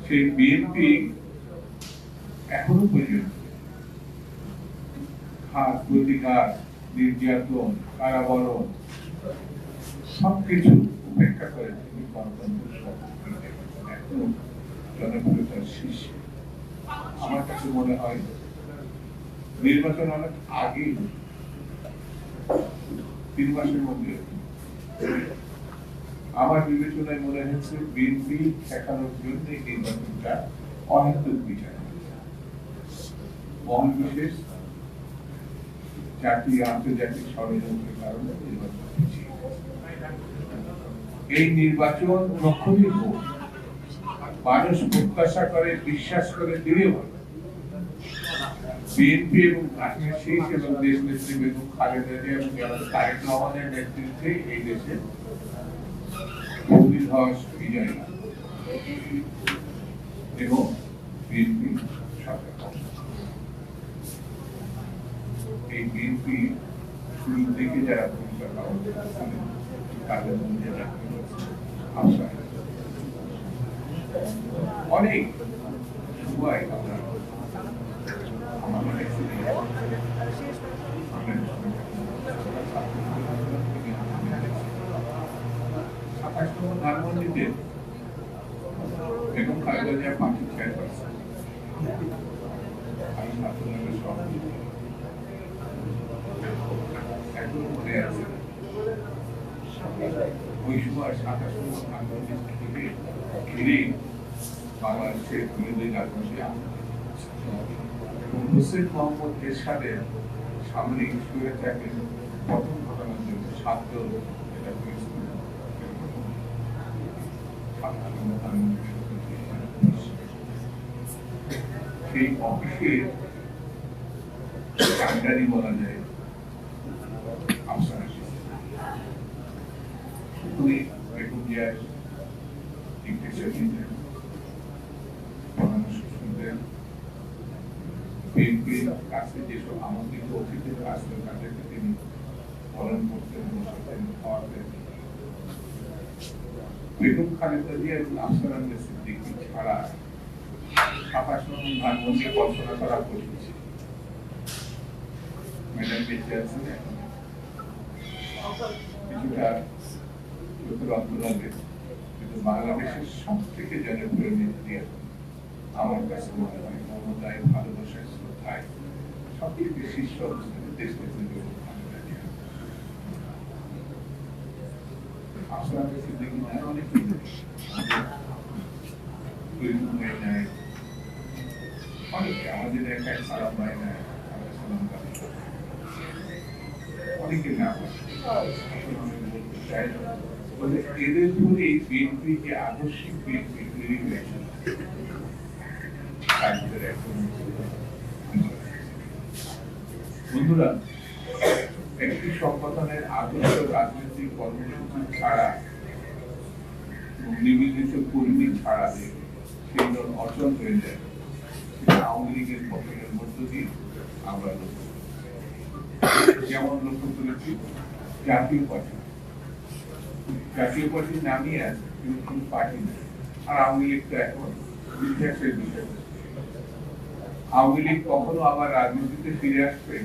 সেই বিএনপি এখনো পর্যন্ত হাত প্রতিঘাত নির্যাতন কারাবরণ সবকিছু উপেক্ষা করে তিনি গণতন্ত্রের এখনো জনপ্রিয়তার শীর্ষে। আমার কাছে মনে হয় নির্বাচন অনেক আগেই 3 মাসের মধ্যে আমার বিবেচনায় মনে হচ্ছে বিএনপি ঠেকানোর জন্য এই নির্বাচনটা অহেতুক বিচার মহল বিশেষ জাতীয় আন্তর্জাতিক ষড়যন্ত্রের কারণে নির্বাচন পিছিয়ে এই নির্বাচন যখনই হোক মানুষ প্রত্যাশা করে বিশ্বাস করে দিলেও বিএনপি এবং ধানের শীষ এবং দেশ নেত্রী বেগম খালেদা জিয়া এবং তারেক রহমানের নেতৃত্বে এই দেশে ধস বিজয় এবং বিএনপি সরকার এই বিএনপি শুরুর দিকে যারা ভূমিকা পালন করেছিলেন তাদের মধ্যে আশা অনেক সবাই আমরা ধানমন্ডিতে বেগম খালেদা জিয়া পার্টির চেয়ারপারসন আমি ছাত্রলীগের সভাপতি এখনো মনে আছে ওই সময় 27 নম্বর ধানমন্ডি থেকে ঘিরে বাংলাদেশের বিরোধী রাজনীতি এবং হোসেন মোহাম্মদ এরশাদের সামরিক স্বৈরাচারকে পতন ঘটানোর জন্য ছাত্র এটা হয়েছিল। সেই অফিসের কান্ডারি বলা যায় আফসার উনি বেগম জিয়ার ডিকটেশন নিতেন, পরামর্শ শুনতেন, বিএনপির কাছে যেসব আমন্ত্রিত অতিথিরা আসতেন তাদেরকে তিনি পালন করতেন, বসাতেন, খাওয়াতেন। বেগম খালেদা জিয়া এবং আফসার আহমেদ সিদ্দিকী ছাড়া 27 নম্বর ধানমন্ডি কল্পনা করা কঠিন ছিল। ম্যাডাম বেঁচে আছেন এখন কিছুটা চোখের অন্তরালে, কিন্তু বাংলাদেশের সব থেকে জনপ্রিয় নেত্রী আমার কাছে মনে হয় মমতায়, ভালোবাসায়, শ্রদ্ধায় সবথেকে শীর্ষ অবস্থানে দেশ নেত্রী বেগম খালেদা জিয়া। আফসার আহমেদ সিদ্দিকী নাই, অনেক অনেকে আমাদের একাই সারা পায় না, অনেকে না এদের ধরে বিএনপি যে আদর্শিক বিএনপি তৈরি হয়েছে বন্ধুরা, একটি সংগঠনের আদর্শ রাজনৈতিক কর্মসূচি ছাড়া, নিবেদিত কর্মী ছাড়া সেই দল অচল হয়ে যায়। আওয়ামী লীগের পতনের মধ্য দিয়ে আমরা যেমন লক্ষ্য করেছি জাতীয় পার্টি নামিয়ে আছে কিন্তু কোন পার্টি নেই। আর আওয়ামী লীগ তো এখন ইতিহাসের বিষয়। আওয়ামী লীগ কখনো আবার রাজনীতিতে ফিরে আসবে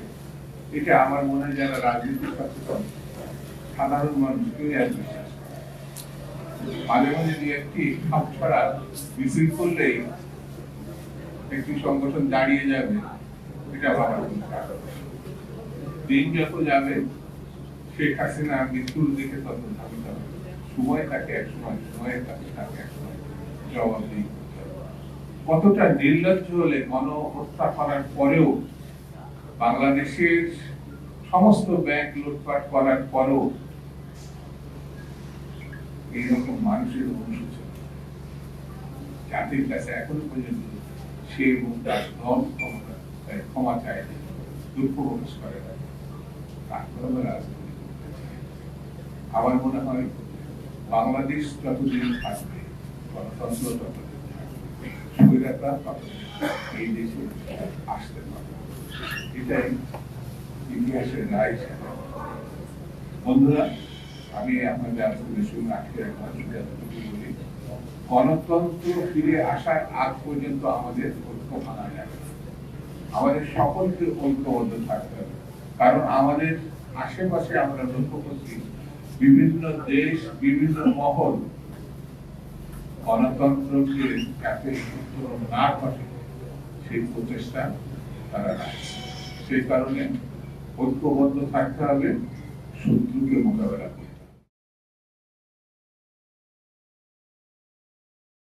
এটা আমার মনে হয় যারা রাজনীতির সচেতন সাধারণ মানুষকেও আর বিশ্বাস মাঝে মাঝে দিয়ে একটি খাপ ছড়া মিছিল করলেই একটি সংগঠন দাঁড়িয়ে যাবে এটা ভাবার কোনো কারণ। দিন যত যাবে শেখ হাসিনা মৃত্যুর দিকে তত ধাবিত হবে। সময় থাকে এক সময়, সময়ের কাছে থাকে এক সময় জবাবদিহি। কতটা নির্লজ্জ হলে গণহত্যা করার পরেও, বাংলাদেশের সমস্ত ব্যাংক লুটপাট করার পরেও এইরকম মানুষের অনুশোচনা জাতির কাছে এখনো পর্যন্ত সে এবং তার ধন ক্ষমতা ক্ষমা চায়, দুঃখ প্রকাশ করে না। তারপরে রাজনীতি আমার মনে হয় বাংলাদেশ যতদিন থাকবে, গণতন্ত্র ততদিন থাকবে, স্বৈরাচার ততদিন এই দেশে আসতে পারবে। এটাই ইতিহাসের রায়। বন্ধুরা, আমি আপনাদের আজকে বেশি আজকে বলি গণতন্ত্র ফিরে আসার আগ পর্যন্ত আমাদের ঐক্য ভাঙা যাবে না। আমাদের সকলকে ঐক্যবদ্ধ থাকতে হবে, কারণ আমাদের আশেপাশে আমরা লক্ষ্য করছি বিভিন্ন দেশ, বিভিন্ন মহল গণতন্ত্রকে যাতে না করে সেই প্রচেষ্টা তারা রাখছে। সেই কারণে ঐক্যবদ্ধ থাকতে হবে, শত্রুকে মোকাবেলা করতে হবে।